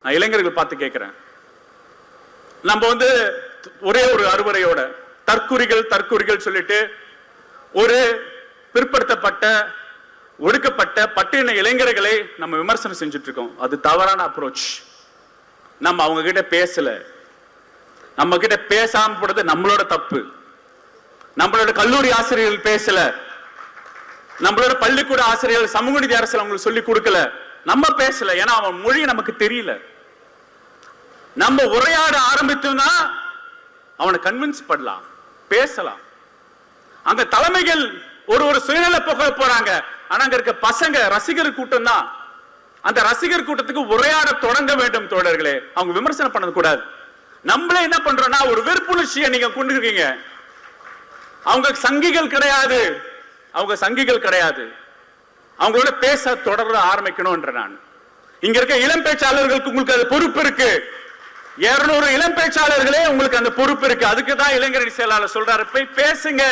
நான் இளைஞர்கள் பார்த்து கேட்கிறேன். நம்ம ஒரே ஒரு அறுவரையோட தற்குறிகள் சொல்லிட்டு ஒரு பிற்படுத்தப்பட்ட ஒடுக்கப்பட்ட பட்டியலின இளைஞர்களை நம்ம விமர்சனம் செஞ்சுட்டு இருக்கோம். அது தவறான அப்ரோச். நம்ம அவங்க கிட்ட பேசல, நம்ம கிட்ட பேசாம போறது நம்மளோட தப்பு. நம்மளோட கல்லூரி ஆசிரியர்கள் பேசல, நம்மளோட பள்ளிக்கூட ஆசிரியர்கள் சமூக நீதி அரசியல் அவங்களுக்கு சொல்லி கொடுக்கல, நம்ம பேசல. ஏன்னா அவன் மொழி நமக்கு தெரியல. நம்ம உரையாட ஆரம்பித்தோம்னா அவனை கன்வின்ஸ் பண்ணலாம், பேசலாம். அங்க தலைமைகள் ஒரு சுயநல போக போறாங்க. ஆனா அங்க இருக்க பசங்க ரசிகர் கூட்டம் தான். அந்த ரசிகர் கூட்டத்துக்கு உரையாட தொடங்க வேண்டும் தோழர்களே. அவங்க விமர்சனம் பண்ணது கூடாது. நம்மளே என்ன பண்றோம்னா ஒரு வெறுப்புணர்ச்சியை நீங்க கொண்டு இருக்கீங்க. அவங்க சங்கிகள் கிடையாது, அவங்க சங்கிகள் கிடையாது. அவங்களோட பேச தொடர ஆரம்பிக்கணும். நான் இங்க இருக்க இளம் பேச்சாளர்களுக்கு உங்களுக்கு அது பொறுப்பு இருக்கு. 200 இளம் பேச்சாளர்களே உங்களுக்கு அந்த பொறுப்பு இருக்கு. அதுக்கு தான் இளைஞரணி செயலாளர் சொல்றாரு, போய் பேசுங்க.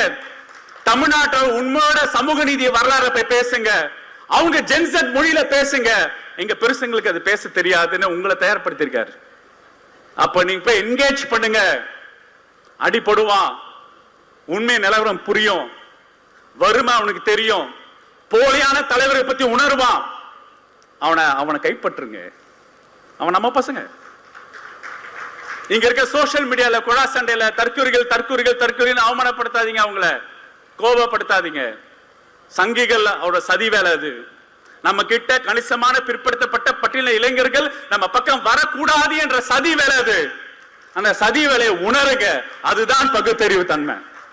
தமிழ்நாட்டில் உண்மையோட சமூக நீதி வரலாறு போய் பேசுங்க. அவங்க ஜென்செட் மொழியில பேசுங்க. எங்க பெருசுங்களுக்கு அது பேச தெரியாதுன்னு உங்களை தயார்படுத்திருக்காரு. அப்ப நீங்க போய் என்கேஜ் பண்ணுங்க. அடிபடுவான், உண்மை நிலவரம் புரியும், வறுமை அவனுக்கு தெரியும், போலியான தலைவரை பத்தி உணர்வான். அவனை கைப்பற்றுங்க. அவன் நம்ம பசங்க. இங்க இருக்க சோசியல் மீடியால குழா சண்டையில தற்குறிகள் அவமானப்படுத்தாதீங்க, அவங்கள கோபப்படுத்தாதீங்க. சங்கிகள் அவரோட சதி வேலை அது. நம்ம கிட்ட கணிசமான பிற்படுத்தப்பட்ட பட்டியலின இளைஞர்கள் நம்ம பக்கம் வரக்கூடாது என்ற சதி வேலை அது. அந்த சதி வேலையை உணருங்க. அதுதான் பகுத்தறிவு தன்மை.